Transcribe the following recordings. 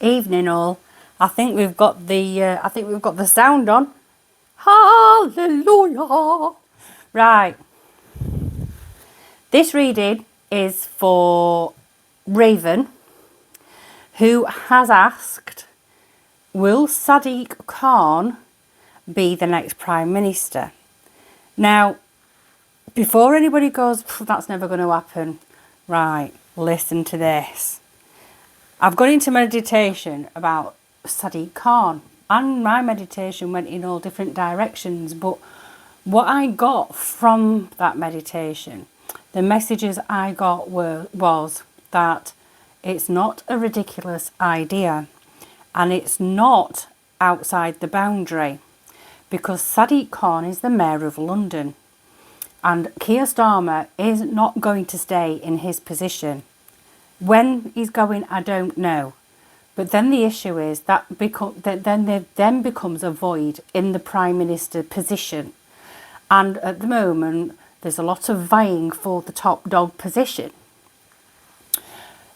Evening all. I think we've got the sound on. Hallelujah. Right. This reading is for Raven, who has asked, will Sadiq Khan be the next Prime Minister? Now, before anybody goes, that's never going to happen. Right, listen to this. I've gone into meditation about Sadiq Khan, and my meditation went in all different directions, but what I got from that meditation, the messages I got was that it's not a ridiculous idea and it's not outside the boundary, because Sadiq Khan is the Mayor of London and Keir Starmer is not going to stay in his position. When he's going, I don't know. But then the issue is that then becomes a void in the Prime Minister position. And at the moment, there's a lot of vying for the top dog position.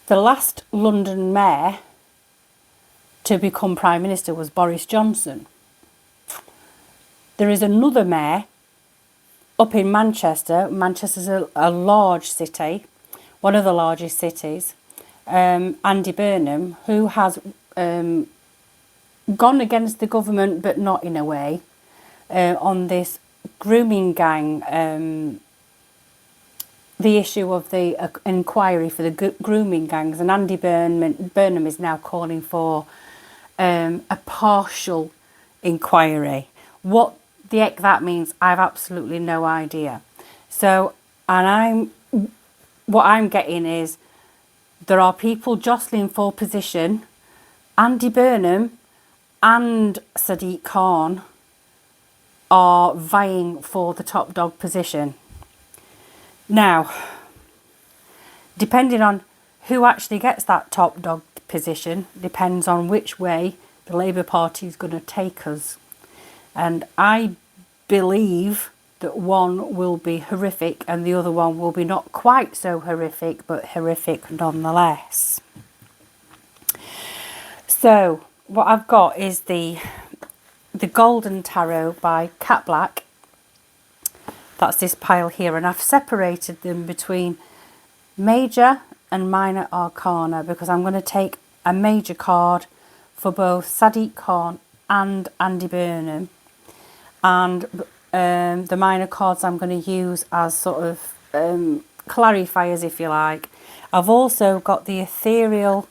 The last London mayor to become Prime Minister was Boris Johnson. There is another mayor up in Manchester. Manchester's a large city, one of the largest cities, Andy Burnham, who has gone against the government, but not in a way, on this grooming gang, the issue of the inquiry for the grooming gangs, and Andy Burnham is now calling for a partial inquiry. What the heck that means, I've absolutely no idea. So, what I'm getting is there are people jostling for position. Andy Burnham and Sadiq Khan are vying for the top dog position. Now, depending on who actually gets that top dog position, depends on which way the Labour Party is going to take us. And I believe that one will be horrific and the other one will be not quite so horrific, but horrific nonetheless. So what I've got is the Golden Tarot by Cat Black. That's this pile here, and I've separated them between major and minor arcana because I'm going to take a major card for both Sadiq Khan and Andy Burnham, and the minor cards I'm going to use as sort of clarifiers, if you like. I've also got the Ethereal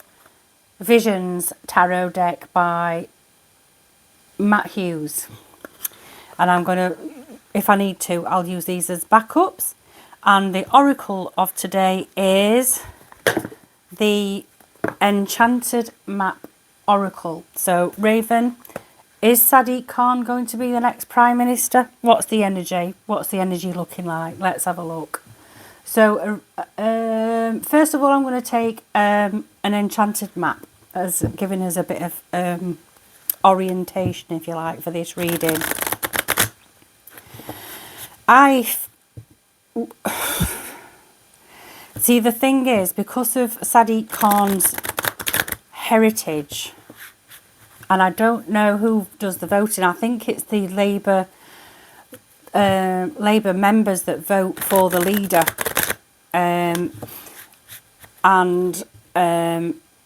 Visions Tarot deck by Matt Hughes, and I'm going to, if I need to, I'll use these as backups. And the oracle of today is the Enchanted Map Oracle. So Raven, is Sadiq Khan going to be the next Prime Minister? What's the energy? What's the energy looking like? Let's have a look. So first of all, I'm going to take an enchanted map as giving us a bit of orientation, if you like, for this reading. See, the thing is, because of Sadiq Khan's heritage, and I don't know who does the voting. I think it's the Labour members that vote for the leader, and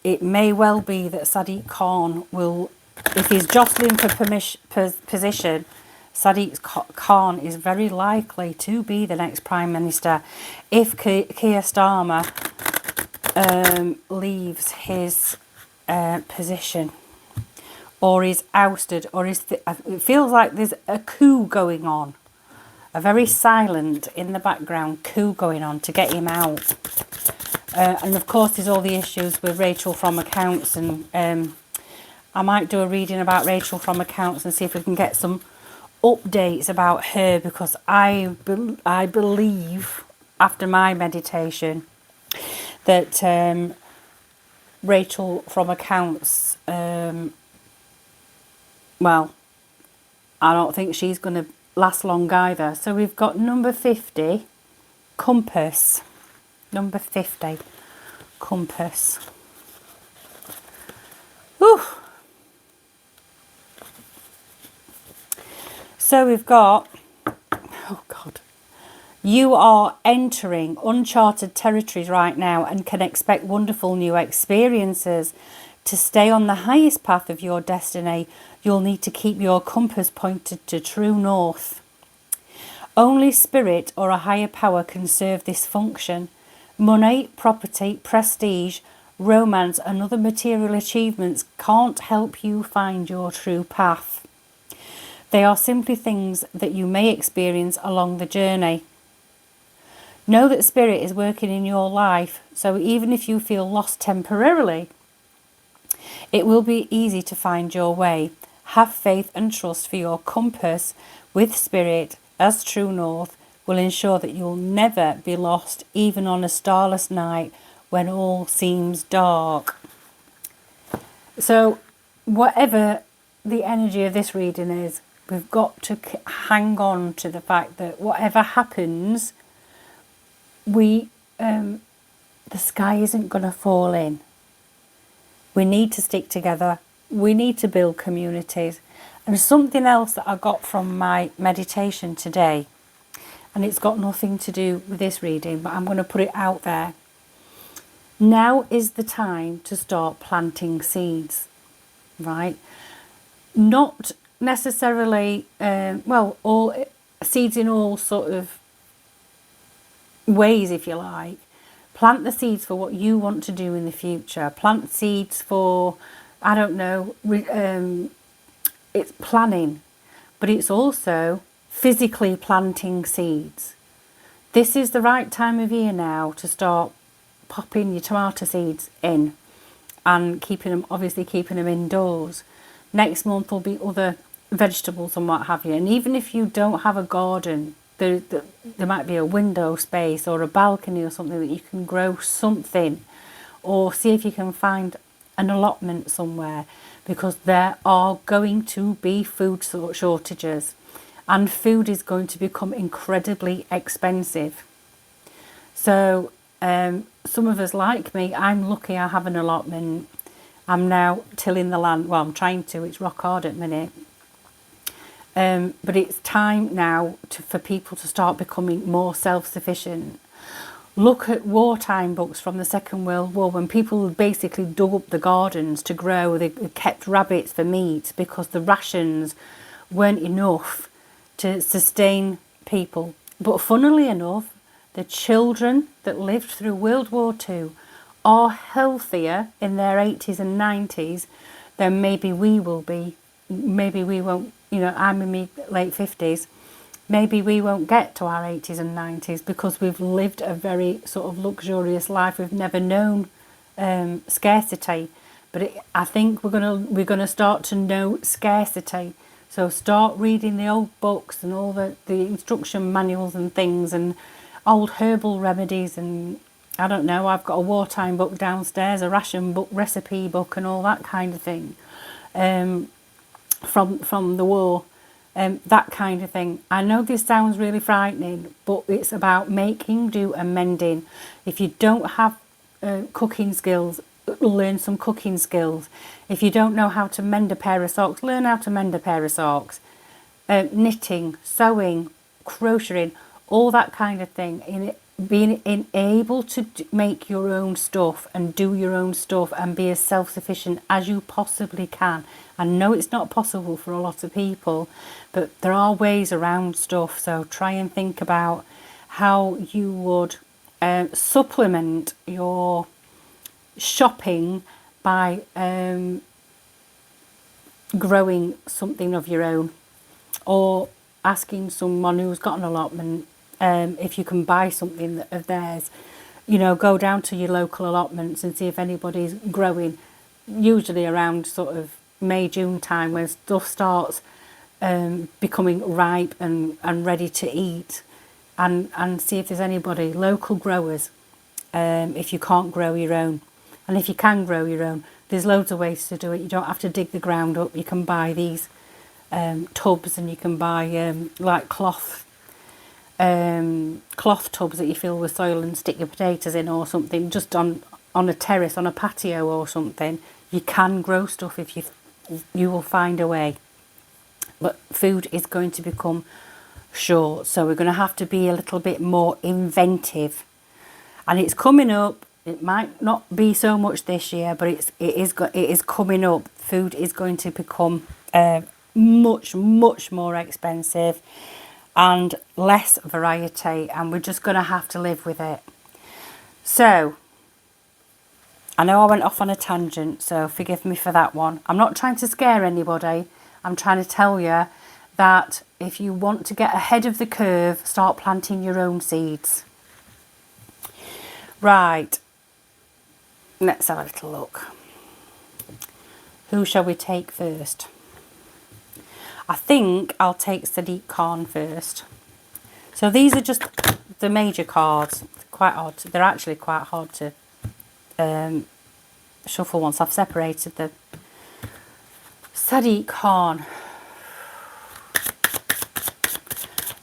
it may well be that Sadiq Khan will, if he's jostling for position, Sadiq Khan is very likely to be the next Prime Minister if Keir Starmer leaves his position, or is ousted, or is it feels like there's a coup going on, a very silent in the background coup going on to get him out. And of course there's all the issues with Rachel from Accounts, and I might do a reading about Rachel from Accounts and see if we can get some updates about her, because I believe, after my meditation, that Rachel from Accounts, well, I don't think she's going to last long either. So we've got number 50, Compass. Number 50, Compass. Ooh, So we've got, oh God, you are entering uncharted territories right now and can expect wonderful new experiences. To stay on the highest path of your destiny, you'll need to keep your compass pointed to true north. Only spirit or a higher power can serve this function. Money, property, prestige, romance and other material achievements can't help you find your true path. They are simply things that you may experience along the journey. Know that spirit is working in your life, so even if you feel lost temporarily, it will be easy to find your way. Have faith and trust, for your compass with spirit as true north will ensure that you'll never be lost, even on a starless night when all seems dark. So whatever the energy of this reading is, we've got to hang on to the fact that whatever happens, the sky isn't going to fall in. We need to stick together. We need to build communities. And something else that I got from my meditation today, and it's got nothing to do with this reading, but I'm going to put it out there. Now is the time to start planting seeds, right? Not necessarily, all seeds in all sort of ways, if you like. Plant the seeds for what you want to do in the future. Plant seeds for, I don't know, it's planning, but it's also physically planting seeds. This is the right time of year now to start popping your tomato seeds in and keeping them indoors. Next month will be other vegetables and what have you. And even if you don't have a garden, there might be a window space or a balcony or something that you can grow something, or see if you can find an allotment somewhere, because there are going to be food shortages and food is going to become incredibly expensive. So some of us, like me, I'm lucky I have an allotment. I'm now tilling the land. Well, I'm trying to. It's rock hard at the minute. But it's time now for people to start becoming more self-sufficient. Look at wartime books from the Second World War, when people basically dug up the gardens to grow. They kept rabbits for meat because the rations weren't enough to sustain people. But funnily enough, the children that lived through World War II are healthier in their 80s and 90s than maybe we will be. Maybe we won't, I'm in my late 50s. Maybe we won't get to our 80s and 90s because we've lived a very sort of luxurious life. We've never known scarcity. But I think we're gonna start to know scarcity. So start reading the old books and all the instruction manuals and things, and old herbal remedies, and I don't know, I've got a wartime book downstairs, a ration book, recipe book and all that kind of thing from the war, that kind of thing. I know this sounds really frightening, but it's about making do and mending. If you don't have cooking skills, learn some cooking skills. If you don't know how to mend a pair of socks, learn how to mend a pair of socks. Knitting, sewing, crocheting, all that kind of thing. Being able to make your own stuff and do your own stuff and be as self-sufficient as you possibly can. I know it's not possible for a lot of people, but there are ways around stuff. So try and think about how you would supplement your shopping by growing something of your own, or asking someone who's got an allotment if you can buy something of theirs. Go down to your local allotments and see if anybody's growing, usually around sort of May, June time, when stuff starts becoming ripe and ready to eat, and see if there's anybody, local growers, if you can't grow your own. And if you can grow your own, there's loads of ways to do it. You don't have to dig the ground up. You can buy these tubs, and you can buy like cloth tubs that you fill with soil and stick your potatoes in, or something, just on a terrace, on a patio or something. You can grow stuff if you will find a way. but food is going to become short. So we're going to have to be a little bit more inventive. And it's coming up. It might not be so much this year, but it is coming up. Food is going to become much more expensive and less variety, and we're just going to have to live with it. So I know I went off on a tangent, so forgive me for that one. I'm not trying to scare anybody. I'm trying to tell you that if you want to get ahead of the curve, start planting your own seeds. Right, let's have a little look. Who shall we take first? I think I'll take Sadiq Khan first. So these are just the major cards. Quite odd. They're actually quite hard to shuffle once I've separated them. Sadiq Khan.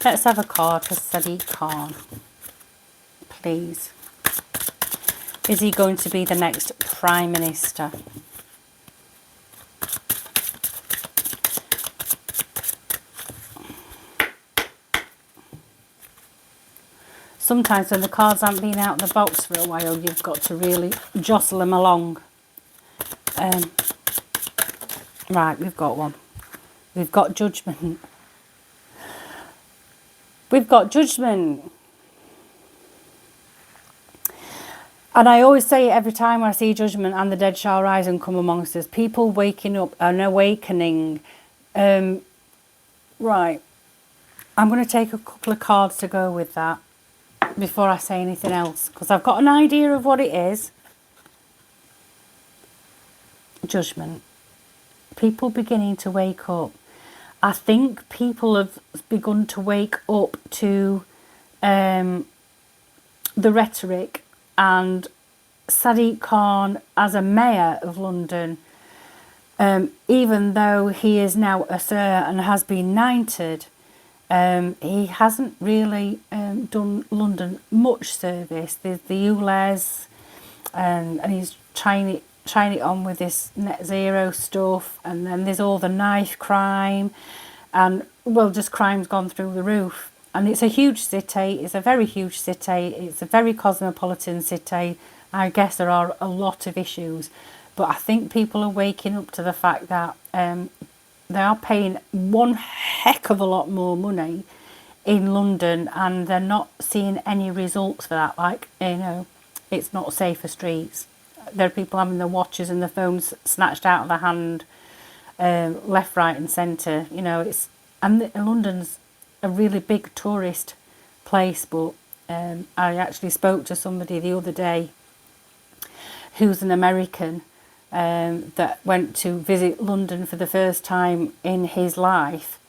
Let's have a card for Sadiq Khan, please. Is he going to be the next Prime Minister? Sometimes when the cards haven't been out of the box for a while, you've got to really jostle them along. Right, we've got one. We've got Judgment. We've got Judgment. And I always say it every time I see Judgment and the dead shall rise and come amongst us. People waking up, an awakening. Right. I'm going to take a couple of cards to go with that before I say anything else, because I've got an idea of what it is. Judgment. People beginning to wake up. I think people have begun to wake up to the rhetoric, and Sadiq Khan as a mayor of London, even though he is now a sir and has been knighted, he hasn't really done London much service. There's the ULEZ, and he's trying it on with this net zero stuff, and then there's all the knife crime, and well, just crime's gone through the roof. And it's a huge city. It's a very huge city. It's a very cosmopolitan city. I guess there are a lot of issues, but I think people are waking up to the fact that they are paying one heck of a lot more money in London, and they're not seeing any results for that. Like, you know, it's not safer streets. There are people having their watches and their phones snatched out of their hand, left, right, and centre. You know, London's a really big tourist place, but I actually spoke to somebody the other day who's an American that went to visit London for the first time in his life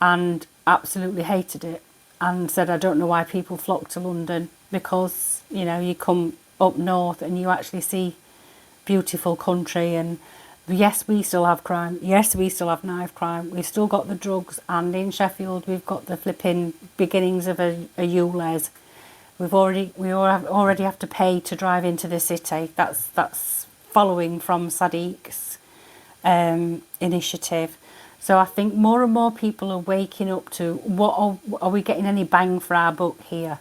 and absolutely hated it, and said, I don't know why people flock to London, because, you know, you come up north and you actually see beautiful country, and yes, we still have crime. Yes, we still have knife crime. We've still got the drugs, and in Sheffield we've got the flipping beginnings of a ULEZ. We already have to pay to drive into the city. That's following from Sadiq's initiative. So I think more and more people are waking up to what are we getting any bang for our buck here?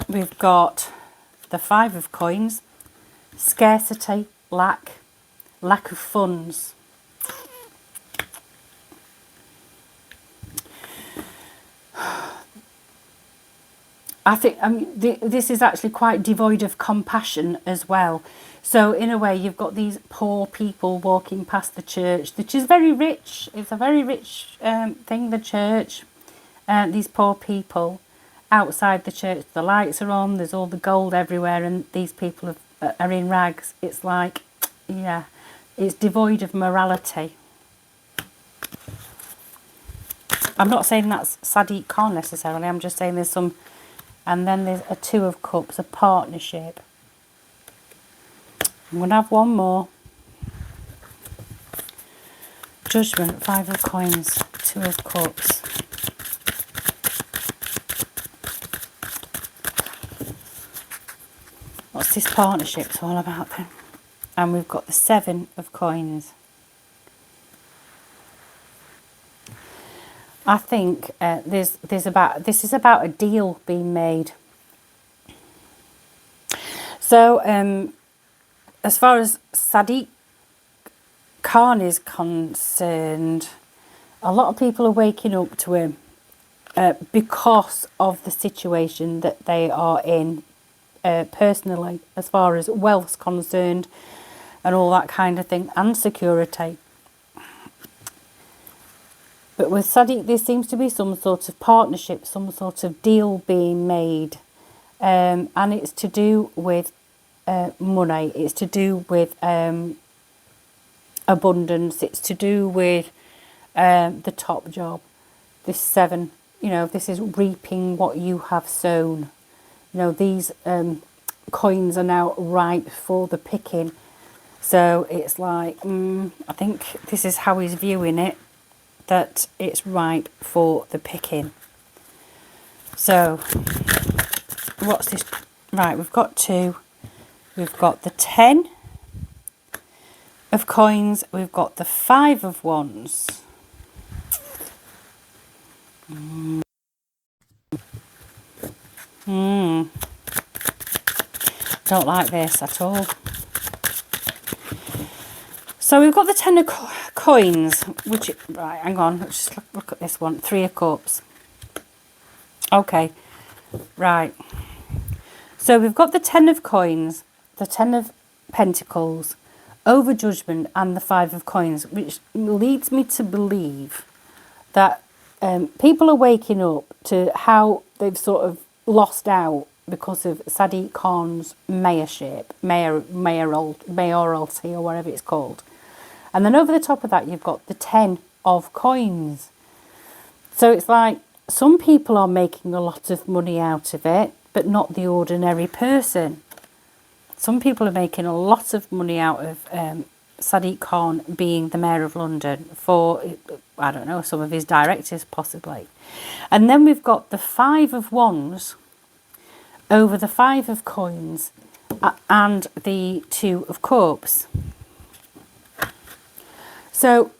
We've got the 5 of coins, scarcity, lack of funds. I think this is actually quite devoid of compassion as well. So in a way, you've got these poor people walking past the church, which is very rich. It's a very rich thing, the church. These poor people outside the church, the lights are on, there's all the gold everywhere, and these people are in rags. It's like, yeah, it's devoid of morality. I'm not saying that's Sadiq Khan necessarily, I'm just saying there's some. And then there's a 2 of cups, a partnership. I'm going to have one more. Judgment, 5 of coins, 2 of cups. What's this partnership all about then? and we've got the 7 of coins. I think this is about a deal being made. So as far as Sadiq Khan is concerned, a lot of people are waking up to him because of the situation that they are in personally, as far as wealth's concerned and all that kind of thing, and security. But with Sadiq, there seems to be some sort of partnership, some sort of deal being made. And it's to do with money. It's to do with abundance. It's to do with the top job. This 7, this is reaping what you have sown. These coins are now ripe for the picking. So it's like, I think this is how he's viewing it, that it's ripe for the picking. So, what's this? Right, we've got 2. We've got the 10 of coins. We've got the 5 of wands. Don't like this at all. So we've got the 10 of coins, which, right, hang on, let's just look at this one. 3 of cups. Okay, right. So we've got the 10 of coins, the 10 of pentacles, over judgment, and the 5 of coins, which leads me to believe that people are waking up to how they've sort of lost out because of Sadiq Khan's mayorship, mayoralty, or whatever it's called. And then over the top of that, you've got the 10 of coins. So it's like some people are making a lot of money out of it, but not the ordinary person. Some people are making a lot of money out of Sadiq Khan being the Mayor of London for, I don't know, some of his directors possibly. And then we've got the 5 of wands over the 5 of coins and the 2 of cups. So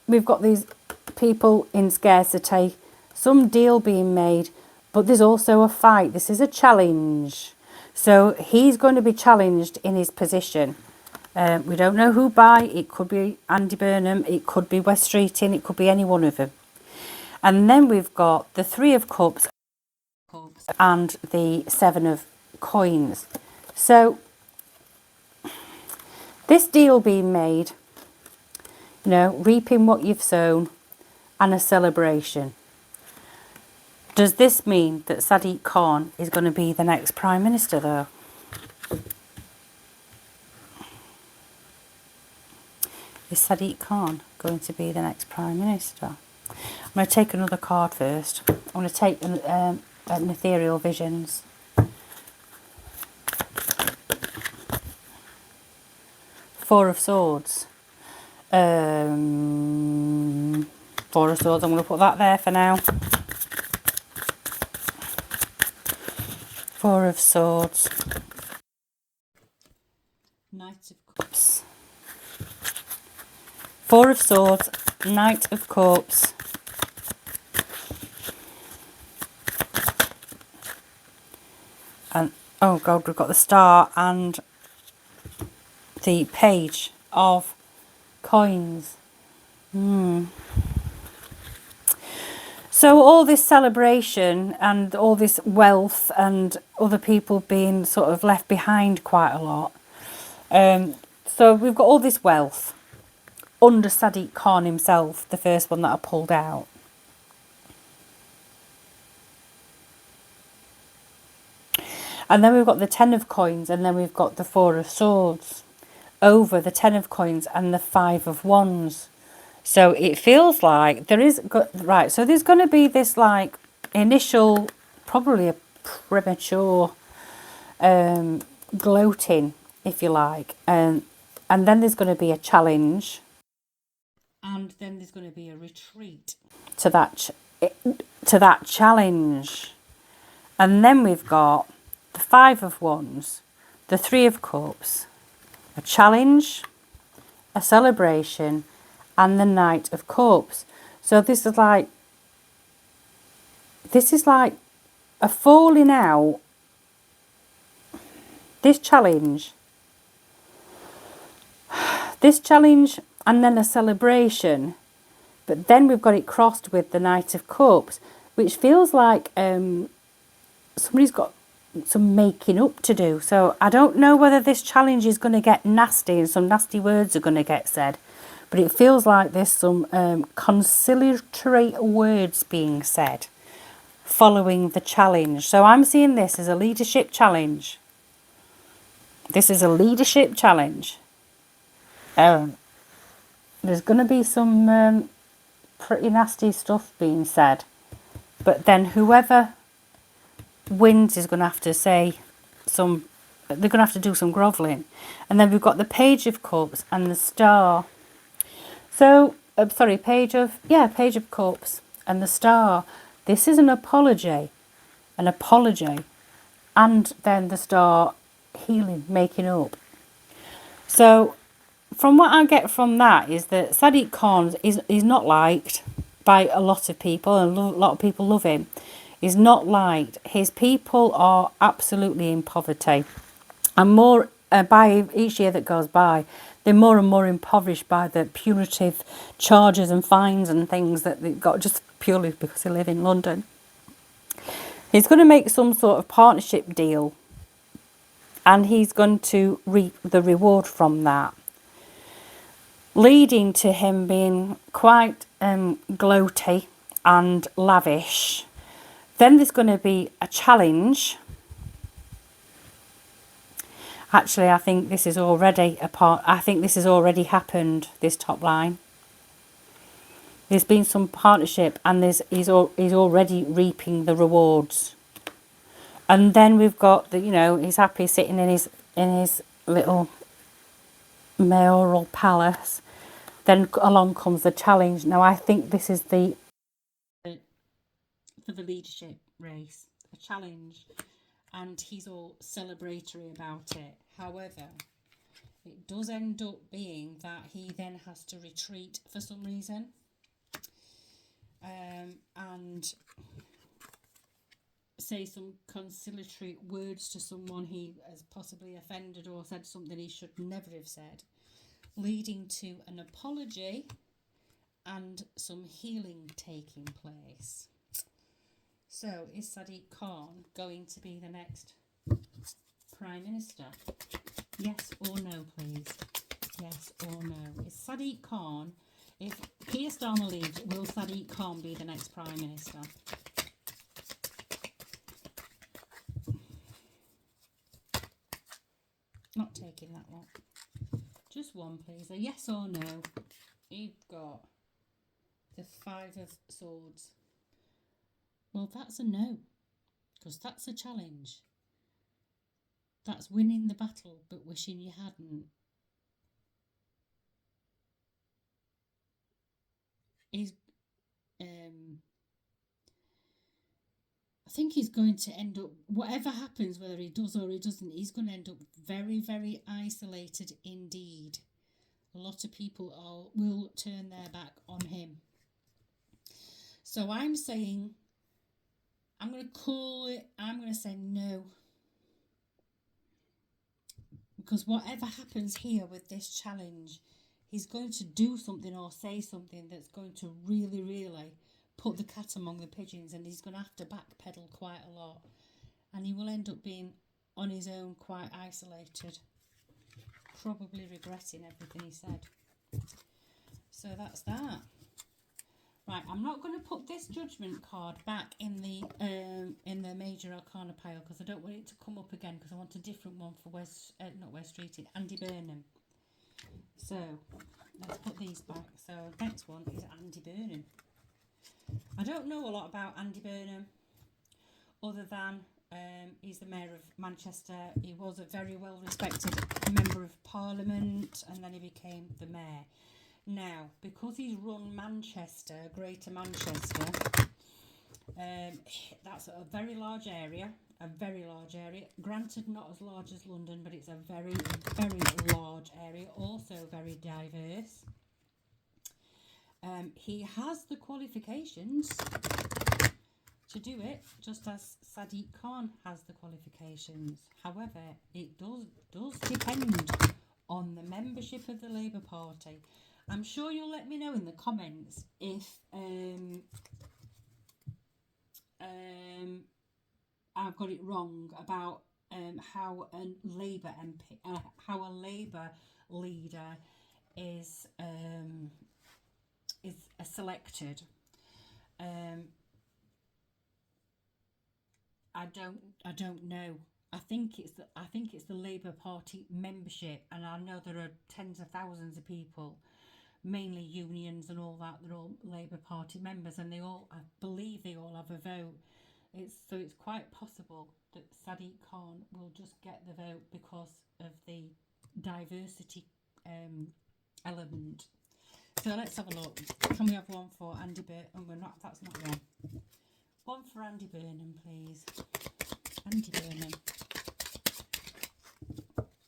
we've got these people in scarcity, some deal being made, but there's also a fight. This is a challenge. So he's going to be challenged in his position. We don't know who by. It could be Andy Burnham. It could be West Streeting. It could be any one of them. And then we've got the 3 of cups and the 7 of coins. So this deal being made, reaping what you've sown, and a celebration. Does this mean that Sadiq Khan is going to be the next Prime Minister, though? Is Sadiq Khan going to be the next Prime Minister? I'm going to take another card first. I'm going to take an Ethereal Visions. 4 of Swords. 4 of Swords, I'm going to put that there for now. 4 of Swords. Knight of Cups. 4 of Swords, Knight of Cups. And, oh God, we've got the Star and the Page of Coins. So all this celebration and all this wealth and other people being sort of left behind quite a lot. So we've got all this wealth under Sadiq Khan himself, the first one that I pulled out. And then we've got the 10 of coins, and then we've got the 4 of swords over the 10 of coins and the 5 of wands. So it feels like there is, right, so there's going to be this like initial, probably a premature gloating, if you like. And then there's going to be a challenge. And then there's going to be a retreat to that challenge. And then we've got the 5 of wands, the 3 of cups, a challenge, a celebration, and the Knight of Cups. So this is like a falling out. This challenge, and then a celebration. But then we've got it crossed with the Knight of Cups, which feels like somebody's got some making up to do. So I don't know whether this challenge is going to get nasty and some nasty words are going to get said. But it feels like there's some conciliatory words being said following the challenge. So I'm seeing this as a leadership challenge. This is a leadership challenge. There's going to be some pretty nasty stuff being said. But then whoever wins is going to have to say some... They're going to have to do some grovelling. And then we've got the Page of Cups and the Star. So, Page of Cups and the Star. This is an apology. And then the Star healing, making up. So, from what I get from that is that Sadiq Khan is not liked by a lot of people, and a lot of people love him. He's not liked. His people are absolutely in poverty. And more by each year that goes by, they're more and more impoverished by the punitive charges and fines and things that they've got just purely because they live in London. He's going to make some sort of partnership deal, and he's going to reap the reward from that, leading to him being quite gloaty and lavish. Then there's going to be a challenge. Actually, I think this is already happened, this top line. There's been some partnership, and he's already reaping the rewards. And then we've got he's happy sitting in his little mayoral palace. Then along comes the challenge. Now I think this is for the leadership race, a challenge, and he's all celebratory about it. However, it does end up being that he then has to retreat for some reason, and say some conciliatory words to someone he has possibly offended, or said something he should never have said, leading to an apology and some healing taking place. So, is Sadiq Khan going to be the next Prime Minister? Yes or no, please? Yes or no? Is Sadiq Khan, if Keir Starmer leaves, will Sadiq Khan be the next Prime Minister? Not taking that one. Just one, please. A yes or no. You've got the 5 of Swords. Well, that's a no, because that's a challenge. That's winning the battle, but wishing you hadn't. I think he's going to end up, whatever happens, whether he does or he doesn't, he's going to end up very, very isolated indeed. A lot of people will turn their back on him. So I'm saying, I'm going to say no. Because whatever happens here with this challenge, he's going to do something or say something that's going to really, really put the cat among the pigeons, and he's going to have to backpedal quite a lot. And he will end up being on his own, quite isolated, probably regretting everything he said. So that's that. Right, I'm not going to put this judgment card back in the major arcana pile, because I don't want it to come up again, because I want a different one for not West Street, Andy Burnham. So let's put these back. So next one is Andy Burnham. I don't know a lot about Andy Burnham, other than he's the Mayor of Manchester. He was a very well respected Member of Parliament, and then he became the Mayor. Now, because he's run Manchester, Greater Manchester, that's a very large area, a very large area. Granted, not as large as London, but it's a very, very large area. Also very diverse. He has the qualifications to do it, just as Sadiq Khan has the qualifications. However, it does depend on the membership of the Labour Party. I'm sure you'll let me know in the comments if I've got it wrong about how a Labour MP, how a Labour leader is selected. I don't know. I think it's the Labour Party membership, and I know there are tens of thousands of people, mainly unions and all that. They're all Labour Party members, and I believe they all have a vote. So it's quite possible that Sadiq Khan will just get the vote because of the diversity element. So let's have a look. Can we have one for Andy Burnham? Oh, that's not one. One for Andy Burnham, please. Andy Burnham.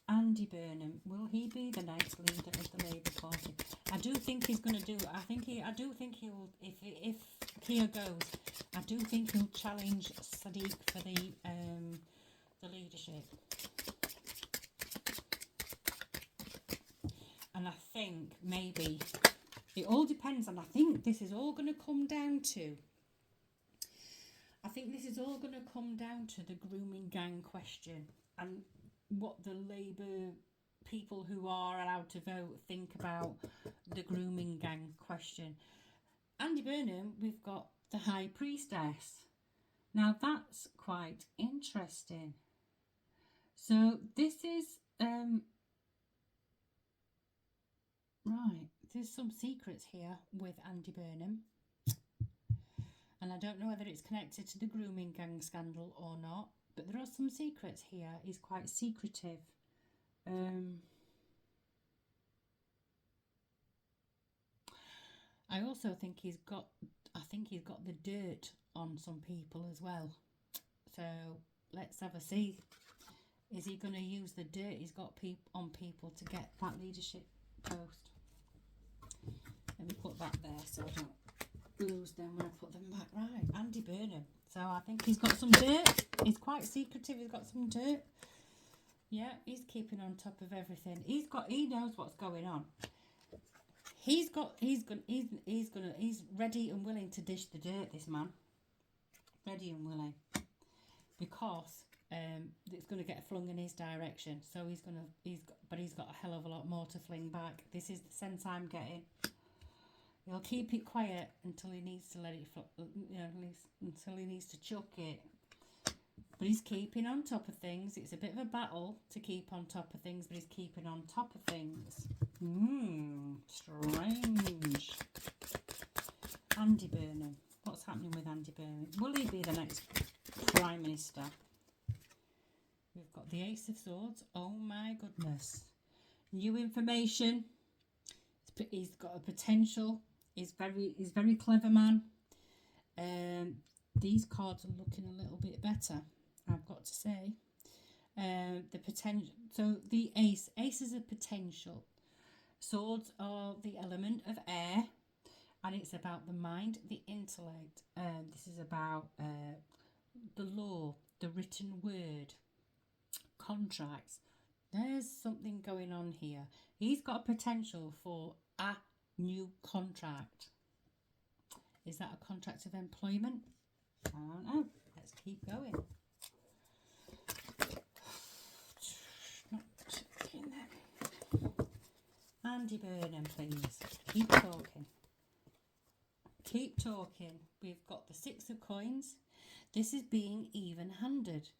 Andy Burnham. Will he be the next leader of the Labour Party? I do think he's going to do it. I do think he will. If Keir goes, I do think he'll challenge Sadiq for the leadership. And I think maybe it all depends, and I think this is all going to come down to. I think this is all going to come down to the grooming gang question and what the Labour people who are allowed to vote think about the grooming gang question. Andy Burnham, we've got the High Priestess. Now that's quite interesting. So this is right, there's some secrets here with Andy Burnham. And I don't know whether it's connected to the grooming gang scandal or not, but there are some secrets here. He's quite secretive. I also think he's got the dirt on some people as well. So let's have a see. Is he going to use the dirt he's got on people to get that leadership post? Let me put that there so I don't lose them when I put them back. Right, Andy Burnham. So I think he's got some dirt. He's quite secretive. He's got some dirt. Yeah, he's keeping on top of everything. He knows what's going on. He's ready and willing to dish the dirt. This man, ready and willing, because it's going to get flung in his direction. So he's got a hell of a lot more to fling back. This is the sense I'm getting. He'll keep it quiet until he needs to let it, until he needs to chuck it. But he's keeping on top of things. It's a bit of a battle to keep on top of things, but he's keeping on top of things. Strange. Andy Burnham. What's happening with Andy Burnham? Will he be the next Prime Minister? We've got the Ace of Swords. Oh my goodness. New information. He's got a potential. He's very clever man. These cards are looking a little bit better, I've got to say. The potential. So the ace is a potential. Swords are the element of air, and it's about the mind, the intellect. This is about the law, the written word, contracts. There's something going on here. He's got a potential for a new contract. Is that a contract of employment? I don't know. Let's keep going. Not in there. Andy Burnham, please. Keep talking. Keep talking. We've got the Six of Coins. This is being even-handed.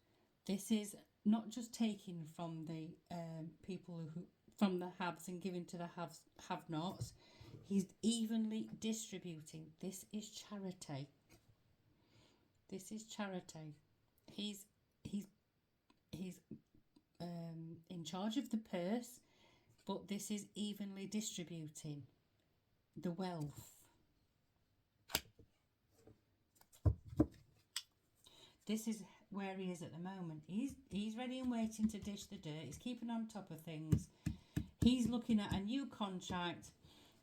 This is not just taking from the people from the haves and giving to the have-nots. He's evenly distributing. This is charity. This is charity. He's in charge of the purse, but this is evenly distributing the wealth. This is where he is at the moment. He's ready and waiting to dish the dirt. He's keeping on top of things. He's looking at a new contract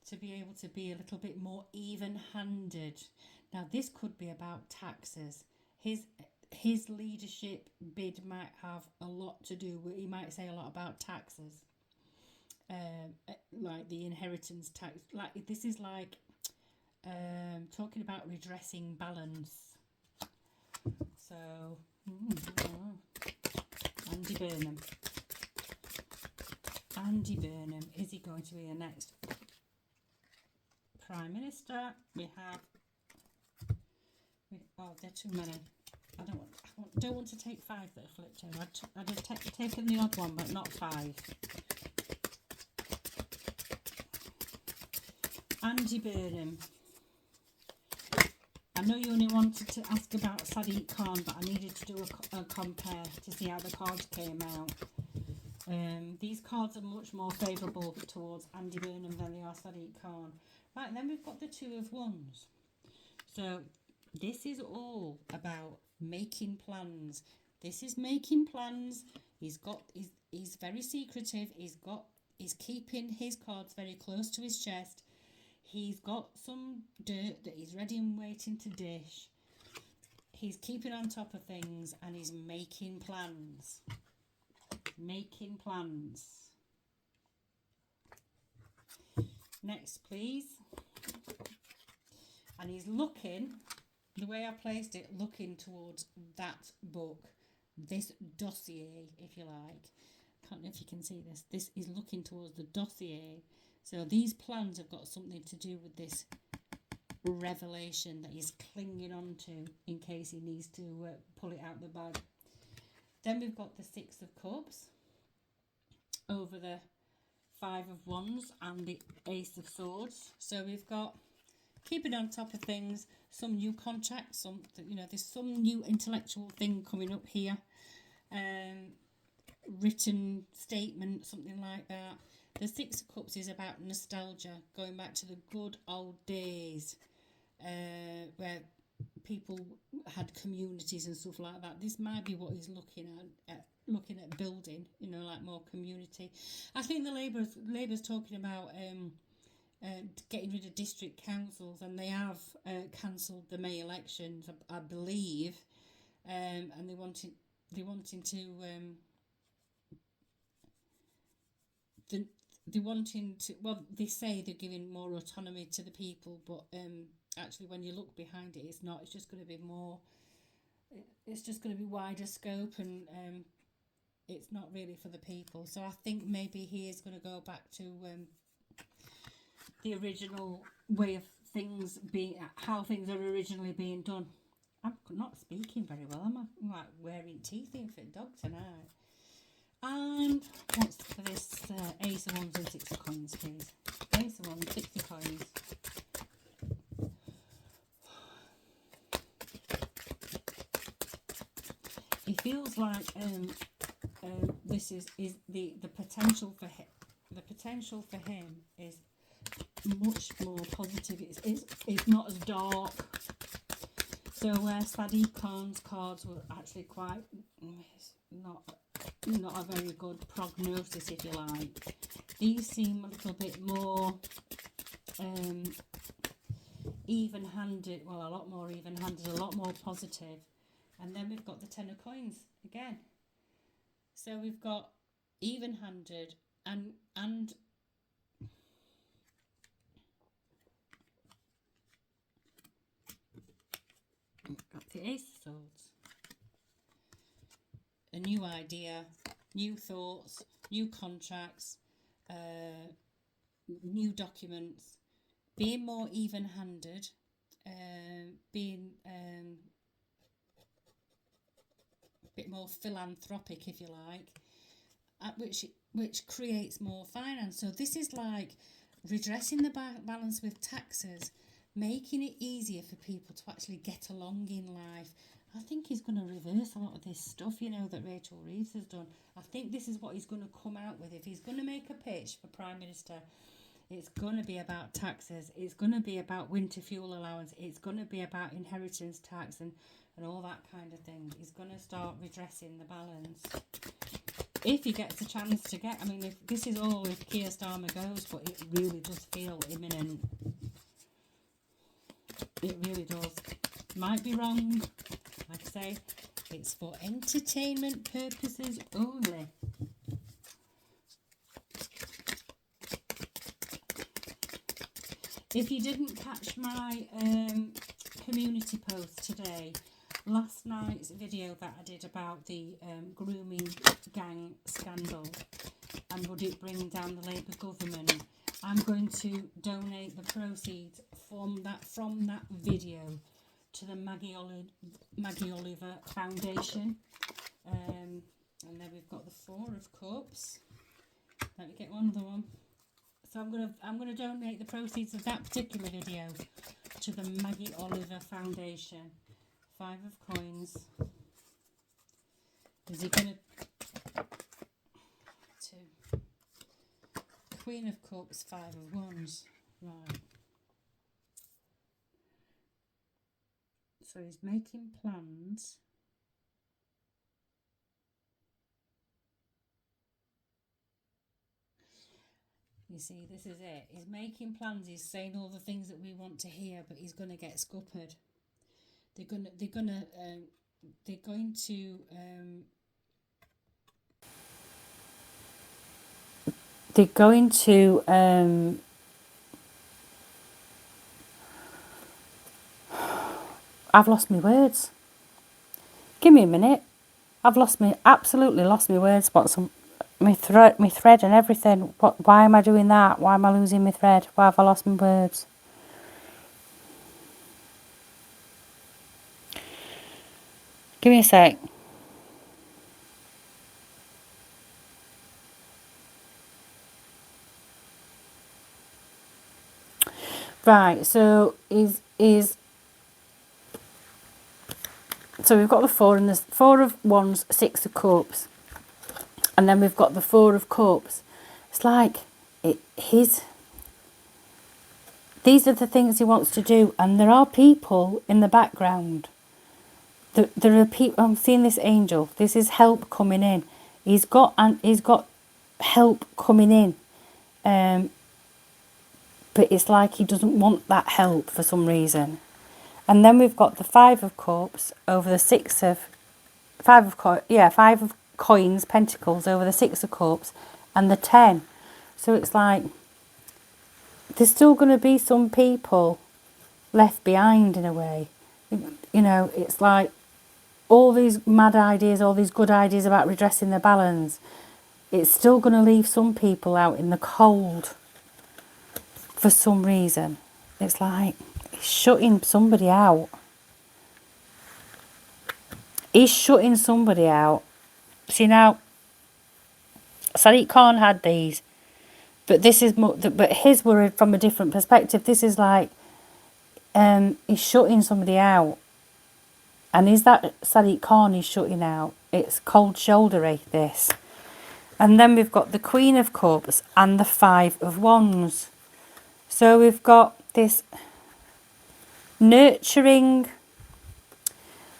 to be able to be a little bit more even-handed. Now, this could be about taxes. His leadership bid might have a lot to do with, he might say a lot about taxes. Like the inheritance tax. Like this is like talking about redressing balance. So, Andy Burnham. Andy Burnham, is he going to be the next Prime Minister? Oh, they're too many. I don't want to take 5 that are flipped over. I'd have taken the odd one, but not 5. Andy Burnham. I know you only wanted to ask about Sadiq Khan, but I needed to do a compare to see how the cards came out. These cards are much more favourable towards Andy Burnham than they are Sadiq Khan. Right, then we've got the 2 of Wands. So this is all about making plans. This is making plans. He's very secretive. He's keeping his cards very close to his chest. He's got some dirt that he's ready and waiting to dish. He's keeping on top of things and he's making plans. Making plans. Next, please. And he's looking, the way I placed it, looking towards that book, this dossier, if you like. Can't know if you can see this. This is looking towards the dossier. So these plans have got something to do with this revelation that he's clinging on to in case he needs to pull it out the bag. Then we've got the 6 of Cups over the 5 of Wands and the Ace of Swords. So we've got keeping on top of things, some new contracts, there's some new intellectual thing coming up here. Written statement, something like that. The 6 of Cups is about nostalgia, going back to the good old days where people had communities and stuff like that. This might be what he's looking at building, like more community. I think the Labour's talking about getting rid of district councils, and they have cancelled the May elections, I believe, and they're wanting to. Well, they say they're giving more autonomy to the people, but actually, when you look behind it, it's not. It's just going to be more. It's just going to be wider scope, and it's not really for the people. So I think maybe he is going to go back to the original way of things being, how things are originally being done. I'm not speaking very well, am I? I'm like wearing teeth in for a dog tonight. And what's for this Ace of Wands and 6 of Coins, please? Ace of Wands, 6 of Coins. It feels like this is the potential for him. The potential for him is much more positive. It's not as dark. So where Sadiq Khan's cards were actually quite not a very good prognosis, if you like. These seem a little bit more even-handed, well, a lot more even-handed, a lot more positive. And then we've got the 10 of Coins again. So we've got even-handed and got the Ace of Swords. A new idea, new thoughts, new contracts, new documents, being more even-handed, being a bit more philanthropic, if you like, which creates more finance. So this is like redressing the balance with taxes, making it easier for people to actually get along in life. I think he's going to reverse a lot of this stuff, that Rachel Reeves has done. I think this is what he's going to come out with. If he's going to make a pitch for Prime Minister, It's going to be about taxes. It's going to be about winter fuel allowance. It's going to be about inheritance tax and all that kind of thing. He's going to start redressing the balance. If he gets a chance to get, I mean, if this is all if Keir Starmer goes, but it really does feel imminent. It really does. Might be wrong. Like I say, it's for entertainment purposes only. If you didn't catch my community post today, last night's video that I did about the grooming gang scandal and would it bring down the Labour government, I'm going to donate the proceeds from that video to the Maggie Oliver Foundation. And then we've got the 4 of Cups. Let me get one other one. So I'm gonna donate the proceeds of that particular video to the Maggie Oliver Foundation. 5 of Coins. Is he gonna 2? Queen of Cups, 5 of Wands. Right. So he's making plans. You see, this is it. He's making plans. He's saying all the things that we want to hear, but he's going to get scuppered. They're going to I've lost my words. Give me a minute. I've absolutely lost my words. My thread and everything. Why am I doing that? Why am I losing my thread? Why have I lost my words? Give me a sec. Right, so so we've got the 4 and the 4 of Wands, 6 of Cups. And then we've got the 4 of Cups. It's like these are the things he wants to do, and there are people in the background. There are people. I'm seeing this angel. This is help coming in. He's got help coming in, but it's like he doesn't want that help for some reason. And then we've got the 5 of Cups over the 5 of Coins, Pentacles over the 6 of Cups, and the 10. So it's like there's still going to be some people left behind in a way. You know, it's like all these mad ideas, all these good ideas about redressing the balance, it's still going to leave some people out in the cold for some reason. It's like he's shutting somebody out. He's shutting somebody out. See now, Sadiq Khan had these, but this is more. But his were from a different perspective. This is like, he's shutting somebody out, and is that Sadiq Khan he's shutting out? It's cold shouldery, this, and then we've got the Queen of Cups and the 5 of Wands. So we've got this nurturing.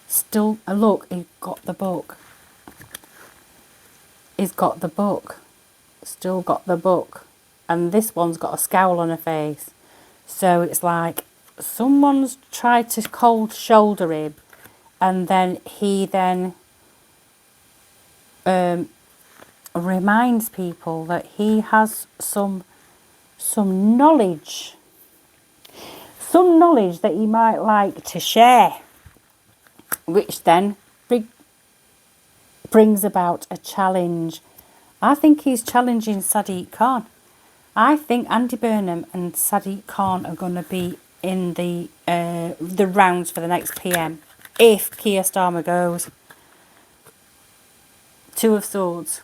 Still, look, he got the book. He's got the book. Still got the book. And this one's got a scowl on her face. So it's like someone's tried to cold shoulder him, and then he reminds people that he has some knowledge. Some knowledge that he might like to share. Which then brings about a challenge. I think he's challenging Sadiq Khan. I think Andy Burnham and Sadiq Khan are going to be in the rounds for the next PM if Keir Starmer goes. 2 of Swords.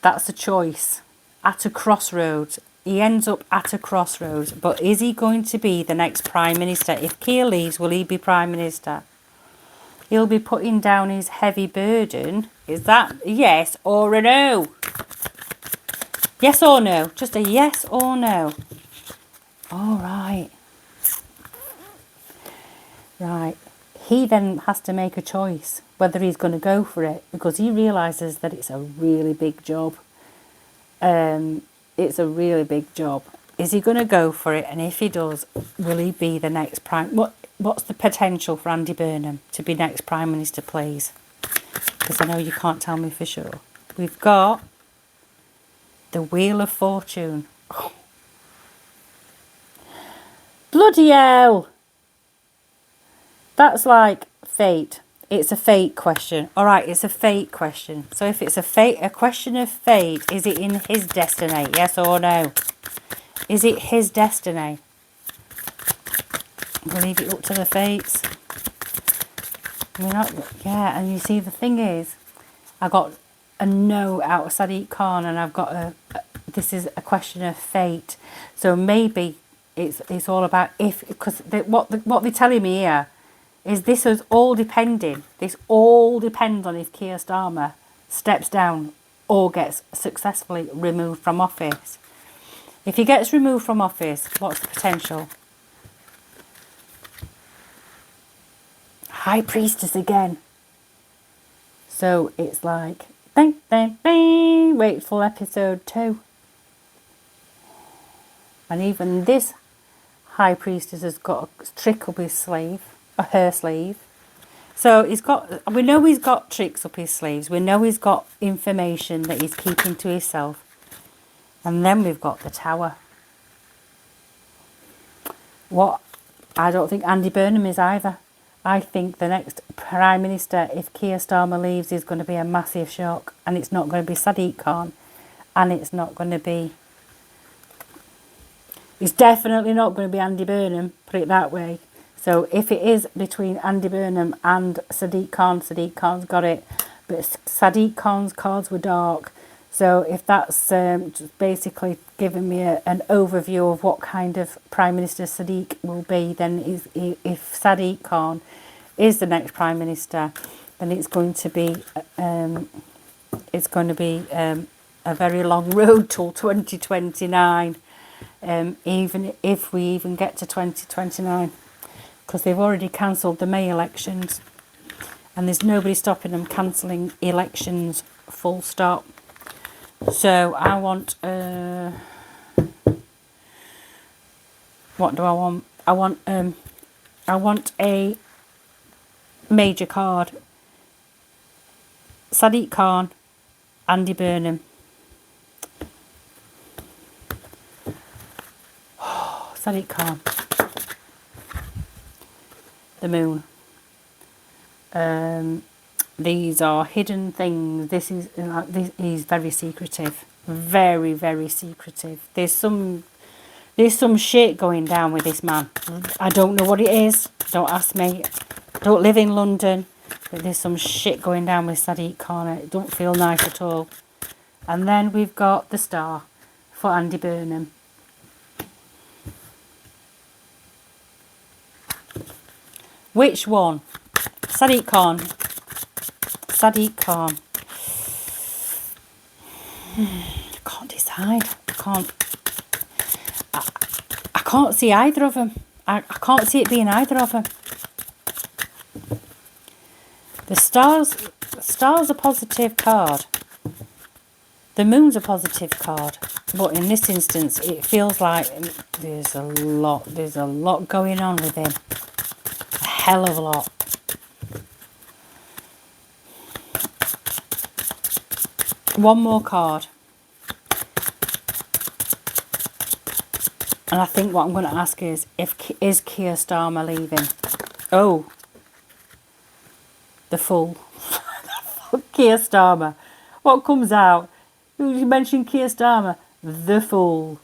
That's a choice. At a crossroads. He ends up at a crossroads. But is he going to be the next Prime Minister? If Keir leaves, will he be Prime Minister? He'll be putting down his heavy burden. Is that a yes or a no? Yes or no? Just a yes or no. All right. Right. He then has to make a choice whether he's going to go for it, because he realises that it's a really big job. It's a really big job. Is he going to go for it? And if he does, will he be the next prime? What's the potential for Andy Burnham to be next Prime Minister, please? Because I know you can't tell me for sure. We've got the Wheel of Fortune. Oh. Bloody hell! That's like fate. It's a fate question. All right, it's a fate question. So if it's a question of fate, is it in his destiny? Yes or no? Is it his destiny? We'll leave it up to the fates. Yeah, and you see, the thing is, I got a no out of Sadiq Khan, and I've got this is a question of fate. So maybe it's all about if, because what they're telling me here is this is all depending. This all depends on if Keir Starmer steps down or gets successfully removed from office. If he gets removed from office, what's the potential? High Priestess again. So it's like, bang, bang, bang, wait for episode 2. And even this High Priestess has got a trick up his sleeve, or her sleeve. So we know he's got tricks up his sleeves. We know he's got information that he's keeping to himself. And then we've got the Tower. What? I don't think Andy Burnham is either. I think the next Prime Minister, if Keir Starmer leaves, is going to be a massive shock. And it's not going to be Sadiq Khan. And it's not going to be... It's definitely not going to be Andy Burnham, put it that way. So if it is between Andy Burnham and Sadiq Khan's got it. But Sadiq Khan's cards were dark. So if that's just basically giving me an overview of what kind of Prime Minister Sadiq will be, then if Sadiq Khan is the next Prime Minister, then it's going to be a very long road till 2029, even if we even get to 2029, because they've already cancelled the May elections, and there's nobody stopping them cancelling elections, full stop. So I want, what do I want? I want a major card. Sadiq Khan, Andy Burnham. Sadiq Khan. The moon. These are hidden things. This is very secretive, very, very secretive. There's some shit going down with this man. I don't know what it is. Don't ask me. I don't live in London, but there's some shit going down with Sadiq Khan. It don't feel nice at all. And then we've got the star for Andy Burnham. Which one? Sadiq Khan. Sadiq Khan. I can't decide. I can't see either of them. I can't see it being either of them. The star's a positive card. The moon's a positive card. But in this instance, it feels like there's a lot going on with him. A hell of a lot. One more card. And I think what I'm going to ask is Keir Starmer leaving? Oh. The Fool. Keir Starmer. What comes out? You mentioned Keir Starmer. The Fool.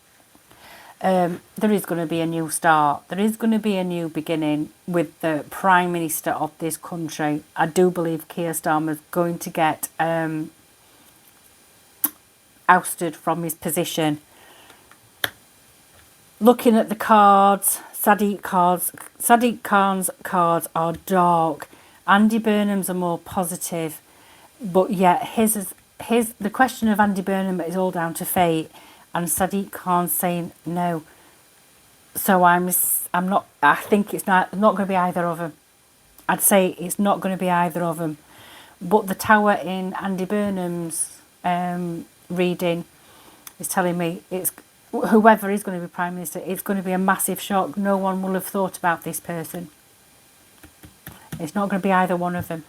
There is going to be a new start. There is going to be a new beginning with the Prime Minister of this country. I do believe Keir Starmer is going to get... ousted from his position. Looking at the cards, Sadiq Khan's cards are dark. Andy Burnham's are more positive, but yet his the question of Andy Burnham is all down to fate, and Sadiq Khan saying no. So I'm not. I think it's not going to be either of them. I'd say it's not going to be either of them. But the tower in Andy Burnham's reading is telling me it's whoever is going to be Prime Minister, it's going to be a massive shock. No one will have thought about this person. It's not going to be either one of them.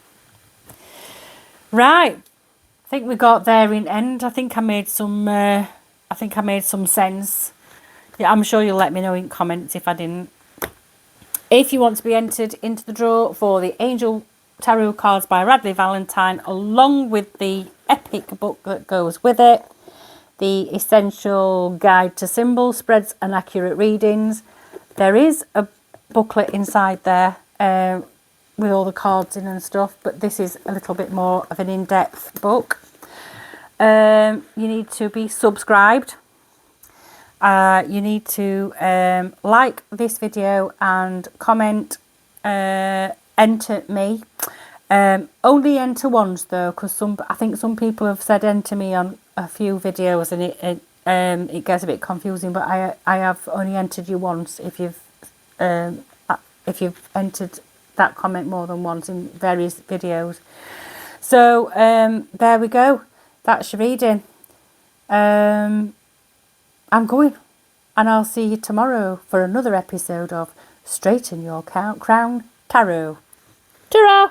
Right. I think we got there in end. I think I made some sense. Yeah, I'm sure you'll let me know in comments if I didn't. If you want to be entered into the draw for the Angel Tarot cards by Radley Valentine, along with the epic book that goes with it, the Essential Guide to Symbol Spreads and Accurate Readings, there is a booklet inside there with all the cards in and stuff, but this is a little bit more of an in-depth book. You need to be subscribed. You need to like this video and comment, enter me. Only enter once though, because I think some people have said enter me on a few videos, and it gets a bit confusing. But I have only entered you once if you've entered that comment more than once in various videos. So there we go. That's your reading. I'm going, and I'll see you tomorrow for another episode of Straighten Your Crown Tarot. Ta-ra!